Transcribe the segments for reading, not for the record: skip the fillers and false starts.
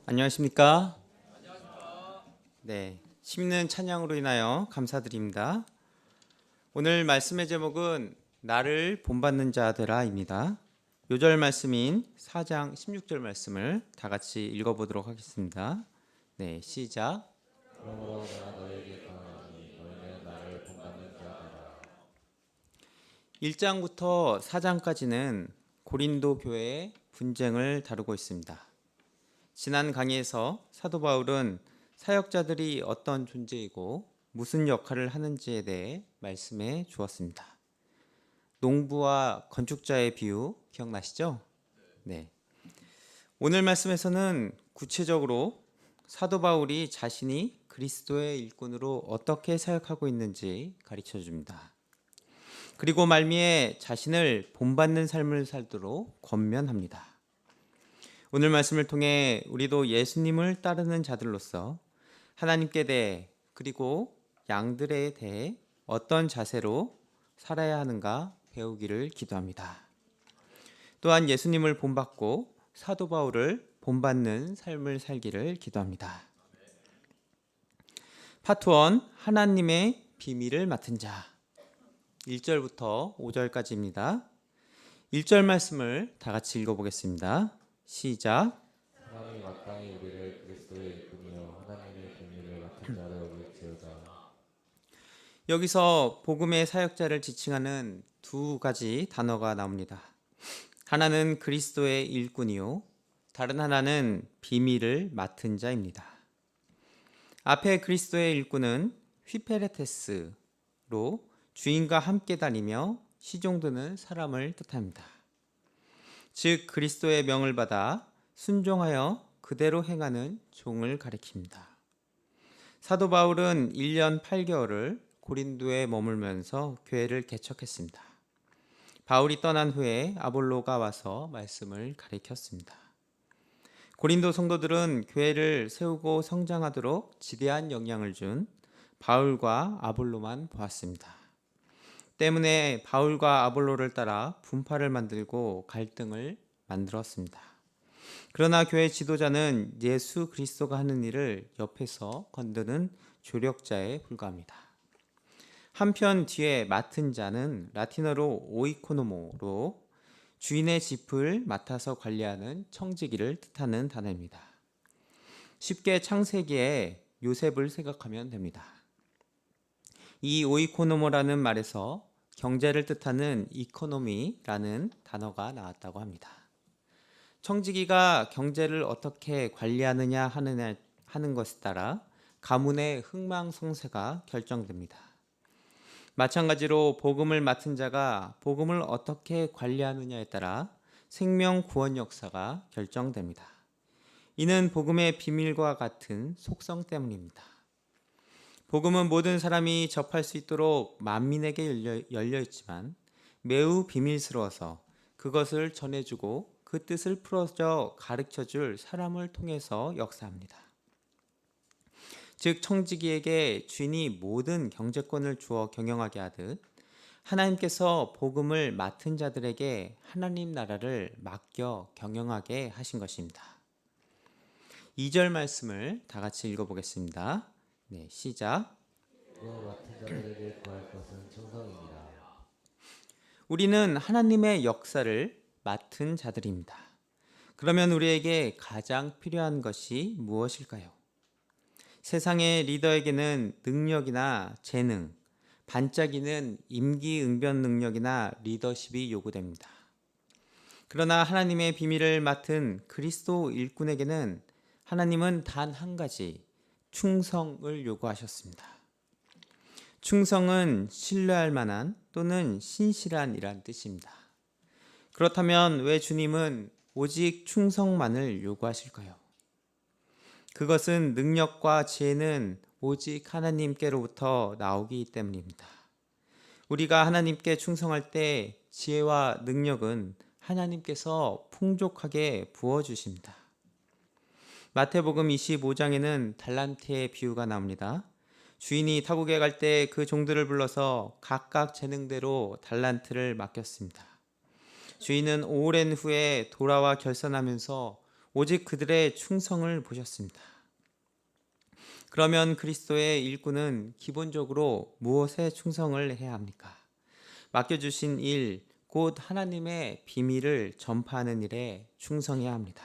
안녕하십니까? 네, 심는 찬양으로 인하여 감사드립니다. 오늘 말씀의 제목은 나를 본받는 자 되라입니다. 요절 말씀인 4장 16절 말씀을 다 같이 읽어보도록 하겠습니다. 네, 시작. 그러므로 내가 너희에게 강하니 너희는 나를 본받는 자 되라. 1장부터 4장까지는 고린도 교회의 분쟁을 다루고 있습니다. 지난 강의에서 사도 바울은 사역자들이 어떤 존재이고 무슨 역할을 하는지에 대해 말씀해 주었습니다. 농부와 건축자의 비유 기억나시죠? 네. 오늘 말씀에서는 구체적으로 사도 바울이 자신이 그리스도의 일꾼으로 어떻게 사역하고 있는지 가르쳐 줍니다. 그리고 말미에 자신을 본받는 삶을 살도록 권면합니다. 오늘 말씀을 통해 우리도 예수님을 따르는 자들로서 하나님께 대해 그리고 양들에 대해 어떤 자세로 살아야 하는가 배우기를 기도합니다. 또한 예수님을 본받고 사도 바울을 본받는 삶을 살기를 기도합니다. 파트 1 하나님의 비밀을 맡은 자 1절부터 5절까지입니다. 1절 말씀을 다 같이 읽어보겠습니다. 시작. 하나님이 마땅히 우리를 그리스도의 일꾼이요 하나님의 비밀을 맡은 자로 여길지어다. 여기서 복음의 사역자를 지칭하는 두 가지 단어가 나옵니다. 하나는 그리스도의 일꾼이요, 다른 하나는 비밀을 맡은 자입니다. 앞에 그리스도의 일꾼은 휘페레테스로 주인과 함께 다니며 시종드는 사람을 뜻합니다. 즉 그리스도의 명을 받아 순종하여 그대로 행하는 종을 가리킵니다. 사도 바울은 1년 8개월을 고린도에 머물면서 교회를 개척했습니다. 바울이 떠난 후에 아볼로가 와서 말씀을 가르쳤습니다. 고린도 성도들은 교회를 세우고 성장하도록 지대한 영향을 준 바울과 아볼로만 보았습니다. 때문에 바울과 아볼로를 따라 분파를 만들고 갈등을 만들었습니다. 그러나 교회 지도자는 예수 그리스도가 하는 일을 옆에서 건드는 조력자에 불과합니다. 한편 뒤에 맡은 자는 라틴어로 오이코노모로 주인의 짚을 맡아서 관리하는 청지기를 뜻하는 단어입니다. 쉽게 창세기에 요셉을 생각하면 됩니다. 이 오이코노모라는 말에서 경제를 뜻하는 이코노미라는 단어가 나왔다고 합니다. 청지기가 경제를 어떻게 관리하느냐 하는 것에 따라 가문의 흥망성쇠가 결정됩니다. 마찬가지로 복음을 맡은 자가 복음을 어떻게 관리하느냐에 따라 생명 구원 역사가 결정됩니다. 이는 복음의 비밀과 같은 속성 때문입니다. 복음은 모든 사람이 접할 수 있도록 만민에게 열려 있지만 매우 비밀스러워서 그것을 전해주고 그 뜻을 풀어져 가르쳐줄 사람을 통해서 역사합니다. 즉 청지기에게 주인이 모든 경제권을 주어 경영하게 하듯 하나님께서 복음을 맡은 자들에게 하나님 나라를 맡겨 경영하게 하신 것입니다. 2절 말씀을 다 같이 읽어보겠습니다. 네, 시작. 그와 맡은 자들에게 구할 것은 충성입니다. 우리는 하나님의 역사를 맡은 자들입니다. 그러면 우리에게 가장 필요한 것이 무엇일까요? 세상의 리더에게는 능력이나 재능, 반짝이는 임기응변 능력이나 리더십이 요구됩니다. 그러나 하나님의 비밀을 맡은 그리스도 일꾼에게는 하나님은 단 한 가지, 충성을 요구하셨습니다. 충성은 신뢰할 만한 또는 신실한이란 뜻입니다. 그렇다면 왜 주님은 오직 충성만을 요구하실까요? 그것은 능력과 지혜는 오직 하나님께로부터 나오기 때문입니다. 우리가 하나님께 충성할 때 지혜와 능력은 하나님께서 풍족하게 부어주십니다. 마태복음 25장에는 달란트의 비유가 나옵니다. 주인이 타국에 갈 때 그 종들을 불러서 각각 재능대로 달란트를 맡겼습니다. 주인은 오랜 후에 돌아와 결산하면서 오직 그들의 충성을 보셨습니다. 그러면 그리스도의 일꾼은 기본적으로 무엇에 충성을 해야 합니까? 맡겨주신 일, 곧 하나님의 비밀을 전파하는 일에 충성해야 합니다.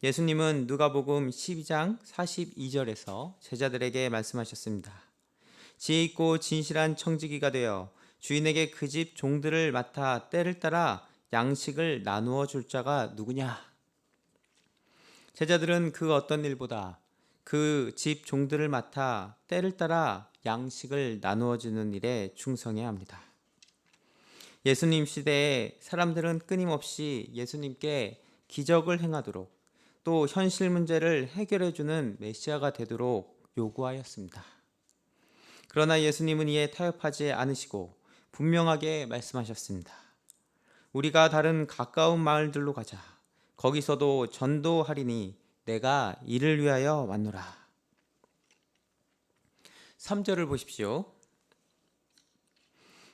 예수님은 누가복음 12장 42절에서 제자들에게 말씀하셨습니다. 지혜 있고 진실한 청지기가 되어 주인에게 그 집 종들을 맡아 때를 따라 양식을 나누어 줄 자가 누구냐? 제자들은 그 어떤 일보다 그 집 종들을 맡아 때를 따라 양식을 나누어 주는 일에 충성해야 합니다. 예수님 시대에 사람들은 끊임없이 예수님께 기적을 행하도록 또 현실 문제를 해결해 주는 메시아가 되도록 요구하였습니다. 그러나 예수님은 이에 타협하지 않으시고 분명하게 말씀하셨습니다. 우리가 다른 가까운 마을들로 가자. 거기서도 전도하리니 내가 이를 위하여 왔노라. 3절을 보십시오.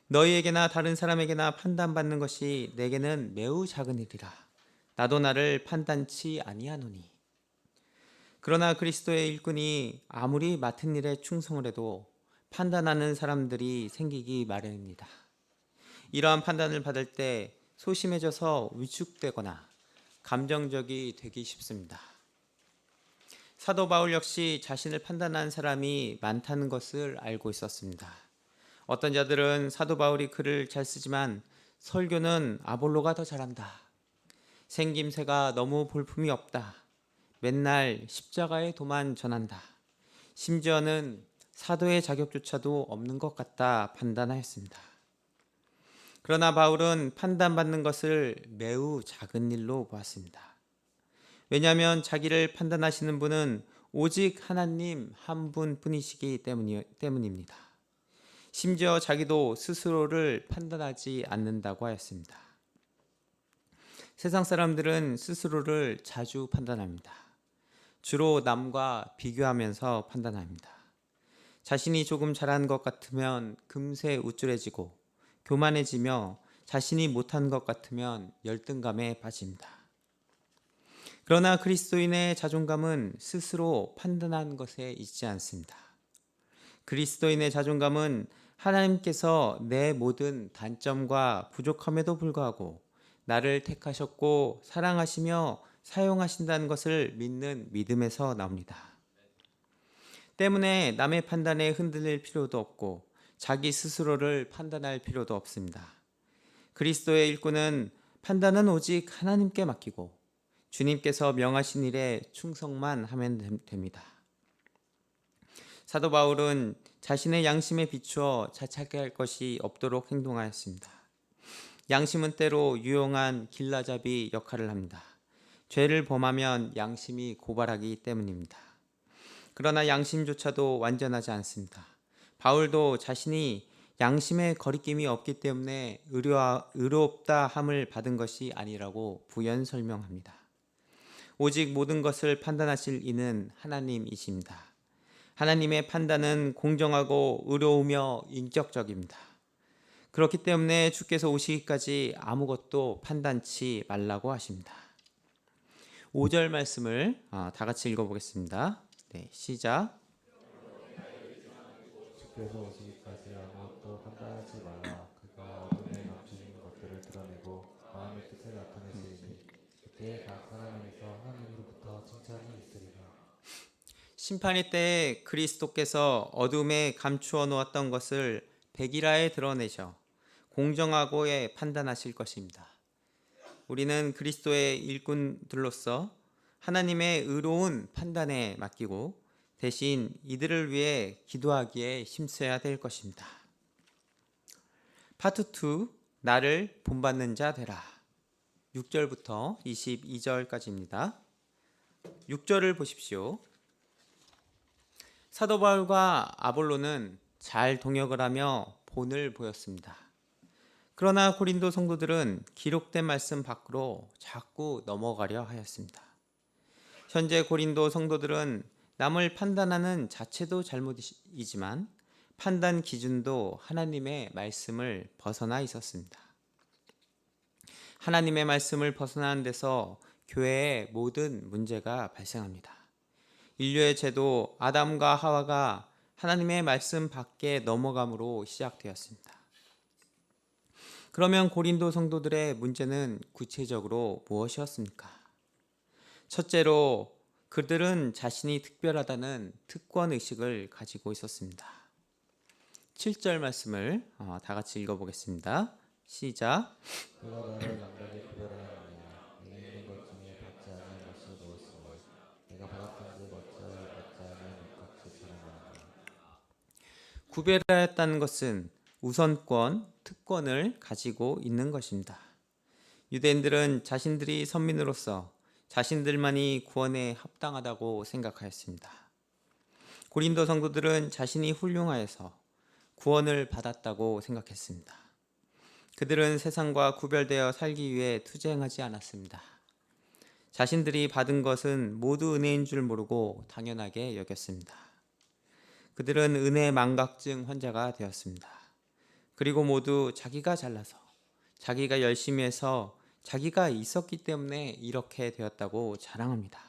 너희에게나 다른 사람에게나 판단받는 것이 내게는 매우 작은 일이라. 나도 나를 판단치 아니하노니. 그러나 그리스도의 일꾼이 아무리 맡은 일에 충성을 해도 판단하는 사람들이 생기기 마련입니다. 이러한 판단을 받을 때 소심해져서 위축되거나 감정적이 되기 쉽습니다. 사도 바울 역시 자신을 판단하는 사람이 많다는 것을 알고 있었습니다. 어떤 자들은 사도 바울이 글을 잘 쓰지만 설교는 아볼로가 더 잘한다. 생김새가 너무 볼품이 없다. 맨날 십자가의 도만 전한다. 심지어는 사도의 자격조차도 없는 것 같다 판단하였습니다. 그러나 바울은 판단받는 것을 매우 작은 일로 보았습니다. 왜냐하면 자기를 판단하시는 분은 오직 하나님 한 분뿐이시기 때문입니다. 심지어 자기도 스스로를 판단하지 않는다고 하였습니다. 세상 사람들은 스스로를 자주 판단합니다. 주로 남과 비교하면서 판단합니다. 자신이 조금 잘한 것 같으면 금세 우쭐해지고 교만해지며 자신이 못한 것 같으면 열등감에 빠집니다. 그러나 그리스도인의 자존감은 스스로 판단한 것에 있지 않습니다. 그리스도인의 자존감은 하나님께서 내 모든 단점과 부족함에도 불구하고 나를 택하셨고 사랑하시며 사용하신다는 것을 믿는 믿음에서 나옵니다. 때문에 남의 판단에 흔들릴 필요도 없고 자기 스스로를 판단할 필요도 없습니다. 그리스도의 일꾼은 판단은 오직 하나님께 맡기고 주님께서 명하신 일에 충성만 하면 됩니다. 사도 바울은 자신의 양심에 비추어 자책해 할 것이 없도록 행동하였습니다. 양심은 때로 유용한 길라잡이 역할을 합니다. 죄를 범하면 양심이 고발하기 때문입니다. 그러나 양심조차도 완전하지 않습니다. 바울도 자신이 양심에 거리낌이 없기 때문에 의롭다 함을 받은 것이 아니라고 부연 설명합니다. 오직 모든 것을 판단하실 이는 하나님이십니다. 하나님의 판단은 공정하고 의로우며 인격적입니다. 그렇기 때문에 주께서 오시기까지 아무것도 판단치 말라고 하십니다. 5절 말씀을 다 같이 읽어보겠습니다. 네, 시작. 주께서 오시기까지 아무것도 판단하지 말라. 그가 어둠에 감추신 것들을 드러내고 마음의 뜻을 나타내시리니 그때에 각 사람에게서 하나님으로부터 칭찬이 있으리라. 심판의 때에 그리스도께서 어둠에 감추어 놓았던 것을 백일하에 드러내셔 공정하고에 판단하실 것입니다. 우리는 그리스도의 일꾼들로서 하나님의 의로운 판단에 맡기고 대신 이들을 위해 기도하기에 힘써야 될 것입니다. 파트 2, 나를 본받는 자 되라. 6절부터 22절까지입니다. 6절을 보십시오. 사도 바울과 아볼로는 잘 동역을 하며 본을 보였습니다. 그러나 고린도 성도들은 기록된 말씀 밖으로 자꾸 넘어가려 하였습니다. 현재 고린도 성도들은 남을 판단하는 자체도 잘못이지만 판단 기준도 하나님의 말씀을 벗어나 있었습니다. 하나님의 말씀을 벗어나는 데서 교회의 모든 문제가 발생합니다. 인류의 죄도 아담과 하와가 하나님의 말씀 밖에 넘어감으로 시작되었습니다. 그러면 고린도 성도들의 문제는 구체적으로 무엇이었습니까? 첫째로 그들은 자신이 특별하다는 특권 의식을 가지고 있었습니다. 7절 말씀을 다 같이 읽어보겠습니다. 시작. 그가 나를 남에게 구별하였느냐. 내게 있는 것 중에 받지 않은 것이 무엇이니 내가 받았던지 어찌하여 받지 않은 것같이 자랑하느냐. 구별하였다는 것은 우선권, 특권을 가지고 있는 것입니다. 유대인들은 자신들이 선민으로서 자신들만이 구원에 합당하다고 생각하였습니다. 고린도 성도들은 자신이 훌륭하여서 구원을 받았다고 생각했습니다. 그들은 세상과 구별되어 살기 위해 투쟁하지 않았습니다. 자신들이 받은 것은 모두 은혜인 줄 모르고 당연하게 여겼습니다. 그들은 은혜 망각증 환자가 되었습니다. 그리고 모두 자기가 잘나서, 자기가 열심히 해서 자기가 있었기 때문에 이렇게 되었다고 자랑합니다.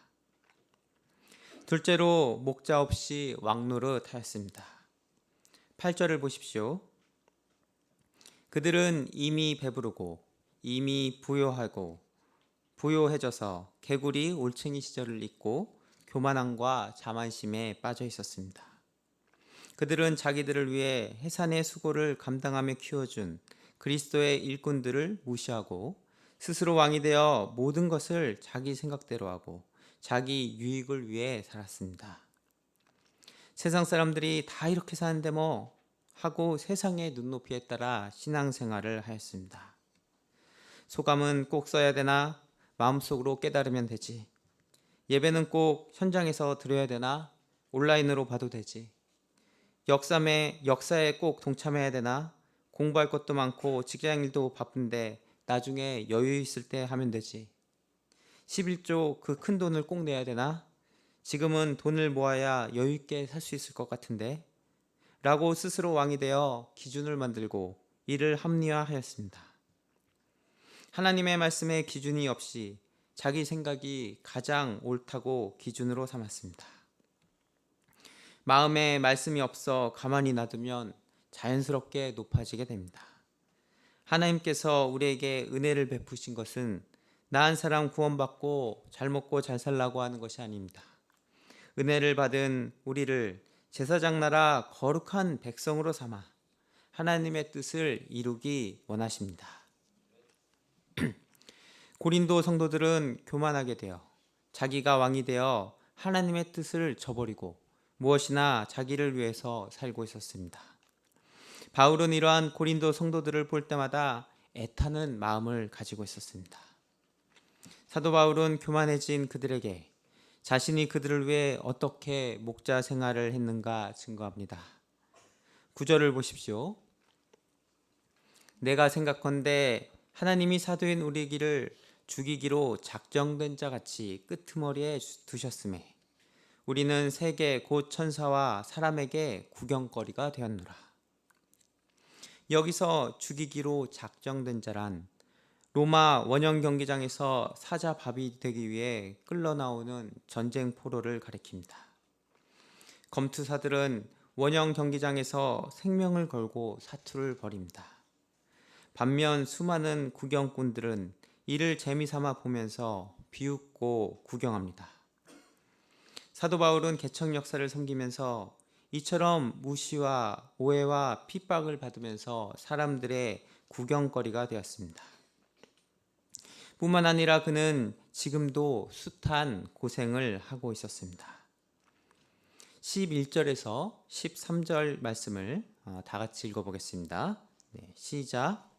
둘째로 목자 없이 왕노릇하였습니다. 8절을 보십시오. 그들은 이미 배부르고 이미 부요해져서 개구리 올챙이 시절을 잊고 교만함과 자만심에 빠져 있었습니다. 그들은 자기들을 위해 해산의 수고를 감당하며 키워준 그리스도의 일꾼들을 무시하고 스스로 왕이 되어 모든 것을 자기 생각대로 하고 자기 유익을 위해 살았습니다. 세상 사람들이 다 이렇게 사는데 뭐 하고 세상의 눈높이에 따라 신앙생활을 하였습니다. 소감은 꼭 써야 되나? 마음속으로 깨달으면 되지. 예배는 꼭 현장에서 드려야 되나? 온라인으로 봐도 되지. 역사에 꼭 동참해야 되나? 공부할 것도 많고 직장일도 바쁜데 나중에 여유 있을 때 하면 되지. 11조 그 큰 돈을 꼭 내야 되나? 지금은 돈을 모아야 여유 있게 살 수 있을 것 같은데. 라고 스스로 왕이 되어 기준을 만들고 이를 합리화하였습니다. 하나님의 말씀에 기준이 없이 자기 생각이 가장 옳다고 기준으로 삼았습니다. 마음에 말씀이 없어 가만히 놔두면 자연스럽게 높아지게 됩니다. 하나님께서 우리에게 은혜를 베푸신 것은 나 한 사람 구원받고 잘 먹고 잘 살라고 하는 것이 아닙니다. 은혜를 받은 우리를 제사장 나라 거룩한 백성으로 삼아 하나님의 뜻을 이루기 원하십니다. 고린도 성도들은 교만하게 되어 자기가 왕이 되어 하나님의 뜻을 저버리고 무엇이나 자기를 위해서 살고 있었습니다. 바울은 이러한 고린도 성도들을 볼 때마다 애타는 마음을 가지고 있었습니다. 사도 바울은 교만해진 그들에게 자신이 그들을 위해 어떻게 목자 생활을 했는가 증거합니다. 9절을 보십시오. 내가 생각컨대 하나님이 사도인 우리를 죽이기로 작정된 자 같이 끄트머리에 두셨음에 우리는 세계 곧 천사와 사람에게 구경거리가 되었노라. 여기서 죽이기로 작정된 자란 로마 원형 경기장에서 사자밥이 되기 위해 끌러나오는 전쟁 포로를 가리킵니다. 검투사들은 원형 경기장에서 생명을 걸고 사투를 벌입니다. 반면 수많은 구경꾼들은 이를 재미삼아 보면서 비웃고 구경합니다. 사도 바울은 개척 역사를 섬기면서 이처럼 무시와 오해와 핍박을 받으면서 사람들의 구경거리가 되었습니다. 뿐만 아니라 그는 지금도 숱한 고생을 하고 있었습니다. 11절에서 13절 말씀을 다 같이 읽어보겠습니다. 네, 시작.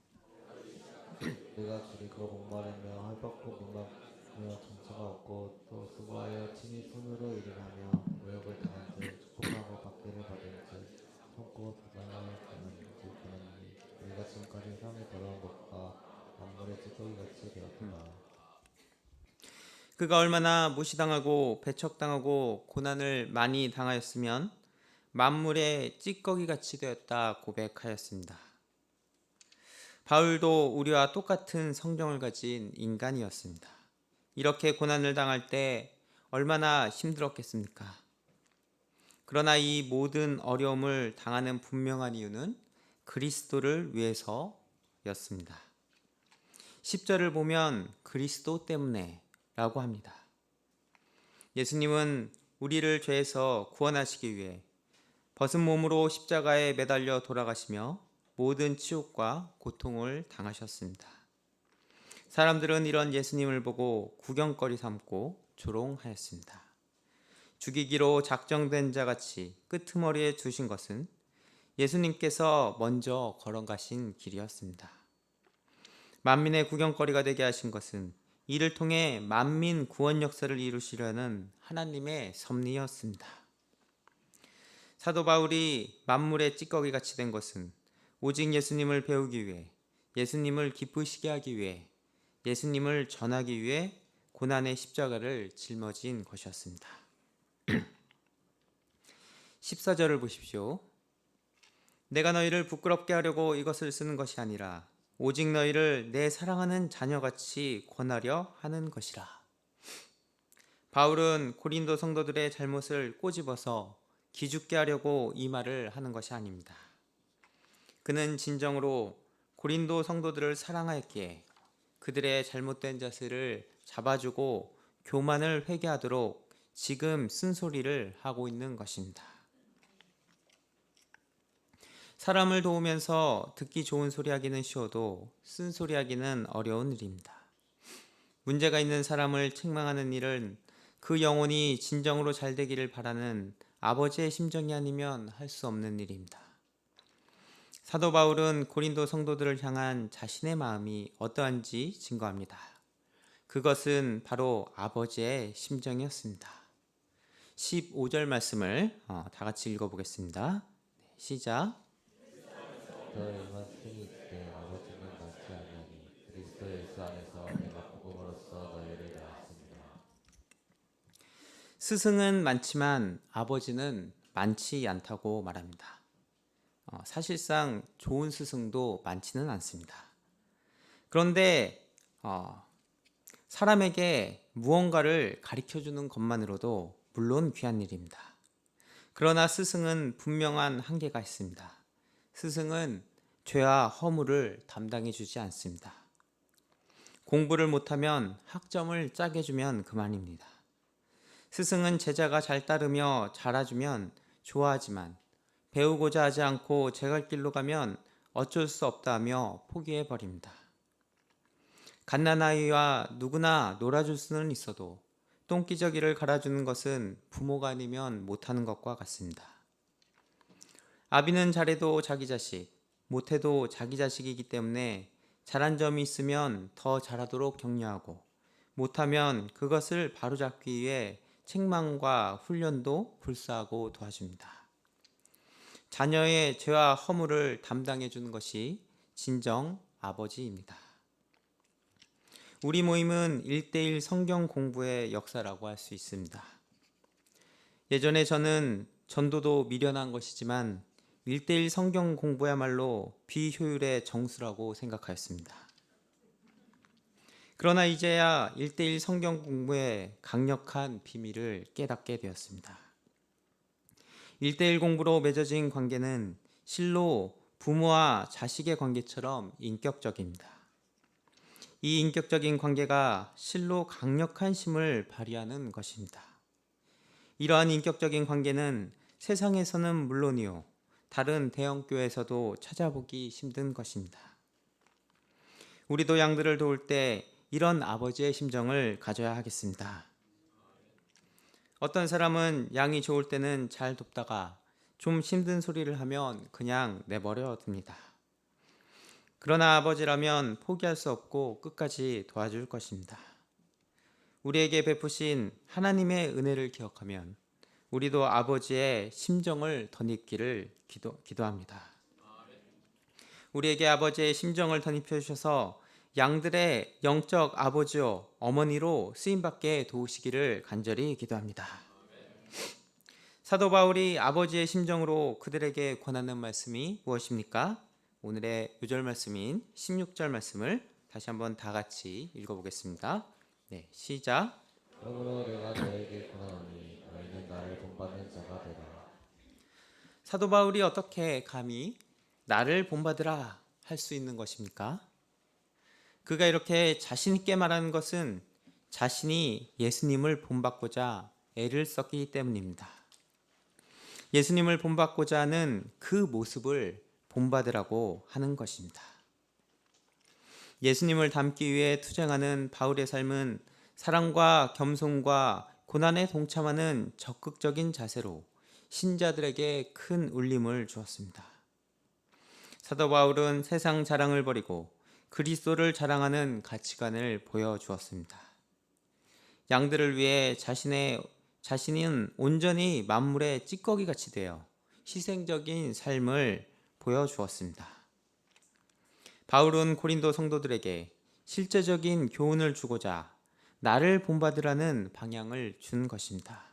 내가 줄이고 목마르며 헐벗고 목마르며 정처가 없고 또 수고하여 친히 손으로 일을 하며 모욕을 당한즉 축복하고 받기를 받은즉 참고 비방을 당한즉 우리가 지금까지 세상에 더러운 것과 만물의 찌꺼기같이 되었다. 그가 얼마나 무시당하고 배척당하고 고난을 많이 당하였으면 만물의 찌꺼기같이 되었다 고백하였습니다. 바울도 우리와 똑같은 성정을 가진 인간이었습니다. 이렇게 고난을 당할 때 얼마나 힘들었겠습니까? 그러나 이 모든 어려움을 당하는 분명한 이유는 그리스도를 위해서였습니다. 10절을 보면 그리스도 때문에 라고 합니다. 예수님은 우리를 죄에서 구원하시기 위해 벗은 몸으로 십자가에 매달려 돌아가시며 모든 치욕과 고통을 당하셨습니다. 사람들은 이런 예수님을 보고 구경거리 삼고 조롱하였습니다. 죽이기로 작정된 자같이 끄트머리에 두신 것은 예수님께서 먼저 걸어가신 길이었습니다. 만민의 구경거리가 되게 하신 것은 이를 통해 만민 구원 역사를 이루시려는 하나님의 섭리였습니다. 사도 바울이 만물의 찌꺼기같이 된 것은 오직 예수님을 배우기 위해, 예수님을 기쁘시게 하기 위해, 예수님을 전하기 위해 고난의 십자가를 짊어진 것이었습니다. 14절을 보십시오. 내가 너희를 부끄럽게 하려고 이것을 쓰는 것이 아니라 오직 너희를 내 사랑하는 자녀같이 권하려 하는 것이라. 바울은 고린도 성도들의 잘못을 꼬집어서 기죽게 하려고 이 말을 하는 것이 아닙니다. 그는 진정으로 고린도 성도들을 사랑하였기에 그들의 잘못된 자세를 잡아주고 교만을 회개하도록 지금 쓴소리를 하고 있는 것입니다. 사람을 도우면서 듣기 좋은 소리 하기는 쉬워도 쓴소리 하기는 어려운 일입니다. 문제가 있는 사람을 책망하는 일은 그 영혼이 진정으로 잘 되기를 바라는 아버지의 심정이 아니면 할 수 없는 일입니다. 사도 바울은 고린도 성도들을 향한 자신의 마음이 어떠한지 증거합니다. 그것은 바로 아버지의 심정이었습니다. 15절 말씀을 다 같이 읽어보겠습니다. 시작. 너의 말씀이 있되 아버지는 낳지 아니하니 그리스도 예수 안에서 내가 복음으로써 너희를 낳았습니다. 스승은 많지만 아버지는 많지 않다고 말합니다. 사실상 좋은 스승도 많지는 않습니다. 그런데 사람에게 무언가를 가르쳐주는 것만으로도 물론 귀한 일입니다. 그러나 스승은 분명한 한계가 있습니다. 스승은 죄와 허물을 담당해 주지 않습니다. 공부를 못하면 학점을 짜게 주면 그만입니다. 스승은 제자가 잘 따르며 잘해주면 좋아하지만 배우고자 하지 않고 제 갈 길로 가면 어쩔 수 없다 하며 포기해버립니다. 갓난아이와 누구나 놀아줄 수는 있어도 똥기저귀를 갈아주는 것은 부모가 아니면 못하는 것과 같습니다. 아비는 잘해도 자기 자식, 못해도 자기 자식이기 때문에 잘한 점이 있으면 더 잘하도록 격려하고 못하면 그것을 바로잡기 위해 책망과 훈련도 불사하고 도와줍니다. 자녀의 죄와 허물을 담당해 주는 것이 진정 아버지입니다. 우리 모임은 1:1 성경 공부의 역사라고 할 수 있습니다. 예전에 저는 전도도 미련한 것이지만 1:1 성경 공부야말로 비효율의 정수라고 생각하였습니다. 그러나 이제야 1:1 성경 공부의 강력한 비밀을 깨닫게 되었습니다. 1:1 공부로 맺어진 관계는 실로 부모와 자식의 관계처럼 인격적입니다. 이 인격적인 관계가 실로 강력한 힘을 발휘하는 것입니다. 이러한 인격적인 관계는 세상에서는 물론이요, 다른 대형교회에서도 찾아보기 힘든 것입니다. 우리도 양들을 도울 때 이런 아버지의 심정을 가져야 하겠습니다. 어떤 사람은 양이 좋을 때는 잘 돕다가 좀 힘든 소리를 하면 그냥 내버려 둡니다. 그러나 아버지라면 포기할 수 없고 끝까지 도와줄 것입니다. 우리에게 베푸신 하나님의 은혜를 기억하면 우리도 아버지의 심정을 덧입기를 기도합니다. 우리에게 아버지의 심정을 덧입혀 주셔서 양들의 영적 아버지요 어머니로 쓰임받게 도우시기를 간절히 기도합니다. 사도 바울이 아버지의 심정으로 그들에게 권하는 말씀이 무엇입니까? 오늘의 요절 말씀인 16절 말씀을 다시 한번 다 같이 읽어보겠습니다. 네, 시작. 그러므로 내가 너에게 권하노니 너희는 나를 본받는 자가 되라. 사도 바울이 어떻게 감히 나를 본받으라 할 수 있는 것입니까? 그가 이렇게 자신 있게 말하는 것은 자신이 예수님을 본받고자 애를 썼기 때문입니다. 예수님을 본받고자 하는 그 모습을 본받으라고 하는 것입니다. 예수님을 닮기 위해 투쟁하는 바울의 삶은 사랑과 겸손과 고난에 동참하는 적극적인 자세로 신자들에게 큰 울림을 주었습니다. 사도 바울은 세상 자랑을 버리고 그리스도를 자랑하는 가치관을 보여주었습니다. 양들을 위해 자신은 온전히 만물의 찌꺼기 같이 되어 희생적인 삶을 보여주었습니다. 바울은 고린도 성도들에게 실제적인 교훈을 주고자 나를 본받으라는 방향을 준 것입니다.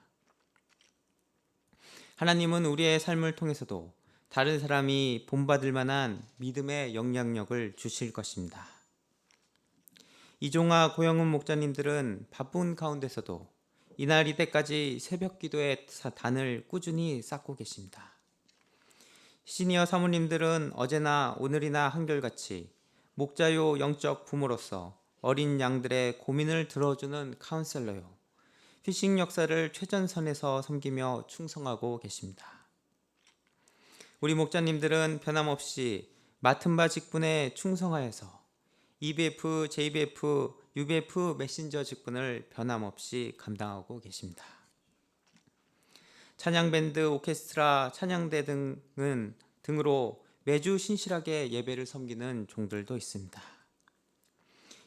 하나님은 우리의 삶을 통해서도 다른 사람이 본받을 만한 믿음의 영향력을 주실 것입니다. 이종화 고영훈 목사님들은 바쁜 가운데서도 이날 이때까지 새벽 기도의 단을 꾸준히 쌓고 계십니다. 시니어 사모님들은 어제나 오늘이나 한결같이 목자요 영적 부모로서 어린 양들의 고민을 들어주는 카운셀러요. 피싱 역사를 최전선에서 섬기며 충성하고 계십니다. 우리 목자님들은 변함없이 맡은 바 직분에 충성하여서 EBF, JBF, UBF 메신저 직분을 변함없이 감당하고 계십니다. 찬양밴드, 오케스트라, 찬양대 등으로 매주 신실하게 예배를 섬기는 종들도 있습니다.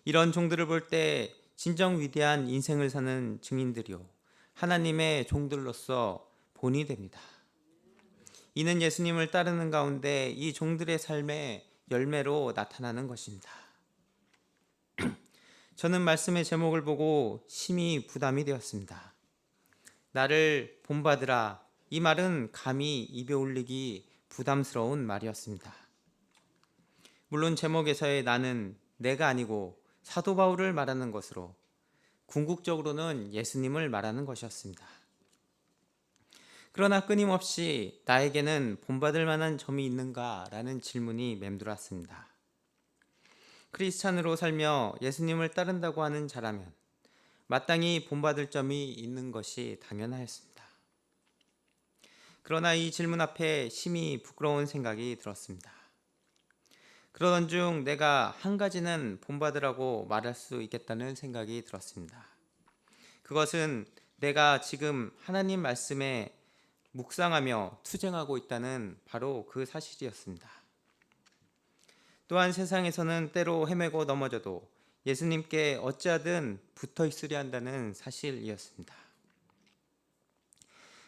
이런 종들을 볼 때 진정 위대한 인생을 사는 증인들이요 하나님의 종들로서 본이 됩니다. 이는 예수님을 따르는 가운데 이 종들의 삶의 열매로 나타나는 것입니다. 저는 말씀의 제목을 보고 심히 부담이 되었습니다. 나를 본받으라. 이 말은 감히 입에 올리기 부담스러운 말이었습니다. 물론 제목에서의 나는 내가 아니고 사도 바울을 말하는 것으로 궁극적으로는 예수님을 말하는 것이었습니다. 그러나 끊임없이 나에게는 본받을 만한 점이 있는가라는 질문이 맴돌았습니다. 크리스찬으로 살며 예수님을 따른다고 하는 자라면 마땅히 본받을 점이 있는 것이 당연하였습니다. 그러나 이 질문 앞에 심히 부끄러운 생각이 들었습니다. 그러던 중 내가 한 가지는 본받으라고 말할 수 있겠다는 생각이 들었습니다. 그것은 내가 지금 하나님 말씀에 묵상하며 투쟁하고 있다는 바로 그 사실이었습니다. 또한 세상에서는 때로 헤매고 넘어져도 예수님께 어찌하든 붙어 있으려 한다는 사실이었습니다.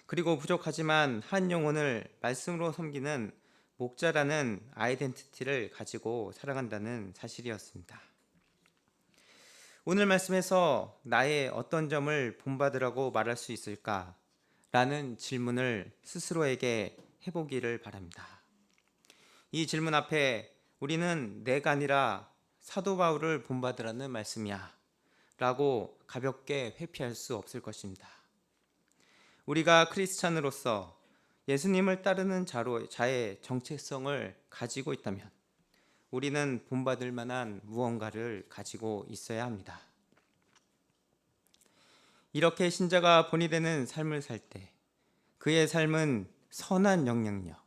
그리고 부족하지만 한 영혼을 말씀으로 섬기는 목자라는 아이덴티티를 가지고 살아간다는 사실이었습니다. 오늘 말씀에서 나의 어떤 점을 본받으라고 말할 수 있을까? 라는 질문을 스스로에게 해보기를 바랍니다. 이 질문 앞에 우리는 내가 아니라 사도 바울을 본받으라는 말씀이야 라고 가볍게 회피할 수 없을 것입니다. 우리가 크리스찬으로서 예수님을 따르는 자의 정체성을 가지고 있다면 우리는 본받을 만한 무언가를 가지고 있어야 합니다. 이렇게 신자가 본이 되는 삶을 살 때 그의 삶은 선한 영향력,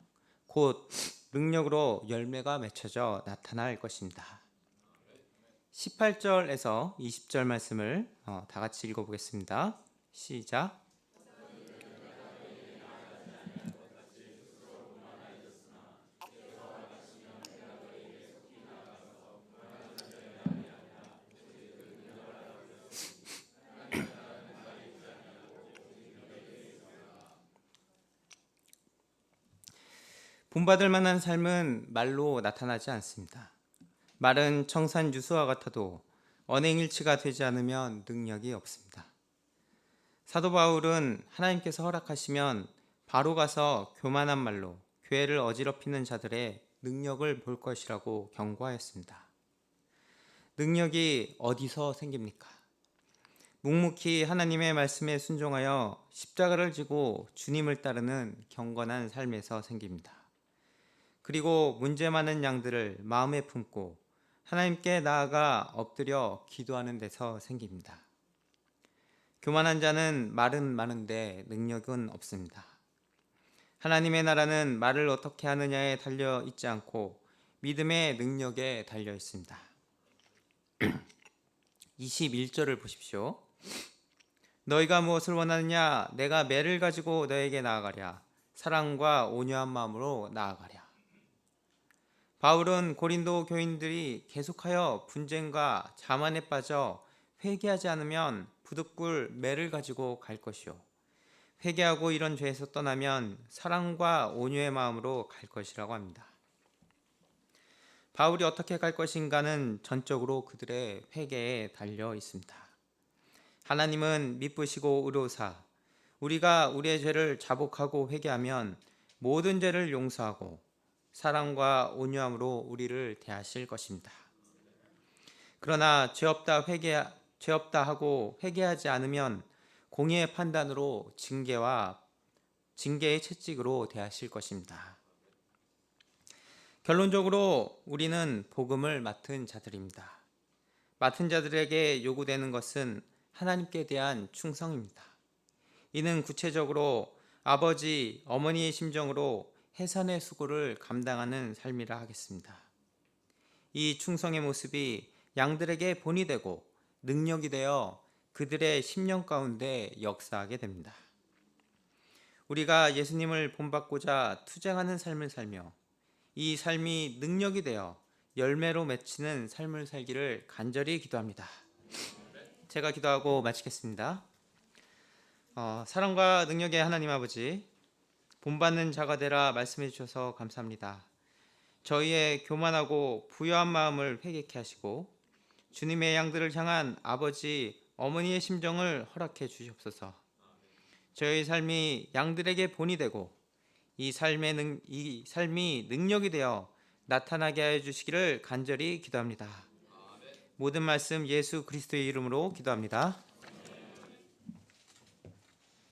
곧 능력으로 열매가 맺혀져 나타날 것입니다. 18절에서 20절 말씀을 다 같이 읽어보겠습니다. 시작. 본받을 만한 삶은 말로 나타나지 않습니다. 말은 청산 유수와 같아도 언행일치가 되지 않으면 능력이 없습니다. 사도 바울은 하나님께서 허락하시면 바로 가서 교만한 말로 교회를 어지럽히는 자들의 능력을 볼 것이라고 경고하였습니다. 능력이 어디서 생깁니까? 묵묵히 하나님의 말씀에 순종하여 십자가를 지고 주님을 따르는 경건한 삶에서 생깁니다. 그리고 문제 많은 양들을 마음에 품고 하나님께 나아가 엎드려 기도하는 데서 생깁니다. 교만한 자는 말은 많은데 능력은 없습니다. 하나님의 나라는 말을 어떻게 하느냐에 달려 있지 않고 믿음의 능력에 달려 있습니다. 21절을 보십시오. 너희가 무엇을 원하느냐? 내가 매를 가지고 너에게 나아가랴. 사랑과 온유한 마음으로 나아가랴. 바울은 고린도 교인들이 계속하여 분쟁과 자만에 빠져 회개하지 않으면 부득불 매를 가지고 갈 것이요, 회개하고 이런 죄에서 떠나면 사랑과 온유의 마음으로 갈 것이라고 합니다. 바울이 어떻게 갈 것인가는 전적으로 그들의 회개에 달려 있습니다. 하나님은 미쁘시고 의로우사 우리가 우리의 죄를 자복하고 회개하면 모든 죄를 용서하고 사랑과 온유함으로 우리를 대하실 것입니다. 그러나 죄 없다 하고 회개하지 않으면 공의의 판단으로 징계의 채찍으로 대하실 것입니다. 결론적으로 우리는 복음을 맡은 자들입니다. 맡은 자들에게 요구되는 것은 하나님께 대한 충성입니다. 이는 구체적으로 아버지, 어머니의 심정으로 해산의 수고를 감당하는 삶이라 하겠습니다. 이 충성의 모습이 양들에게 본이 되고 능력이 되어 그들의 심령 가운데 역사하게 됩니다. 우리가 예수님을 본받고자 투쟁하는 삶을 살며 이 삶이 능력이 되어 열매로 맺히는 삶을 살기를 간절히 기도합니다. 제가 기도하고 마치겠습니다. 사랑과 능력의 하나님 아버지, 본받는 자가 되라 말씀해 주셔서 감사합니다. 저희의 교만하고 부요한 마음을 회개케 하시고 주님의 양들을 향한 아버지, 어머니의 심정을 허락해 주시옵소서. 저희 삶이 양들에게 본이 되고 이 삶이 능력이 되어 나타나게 하여 주시기를 간절히 기도합니다. 모든 말씀 예수 그리스도의 이름으로 기도합니다.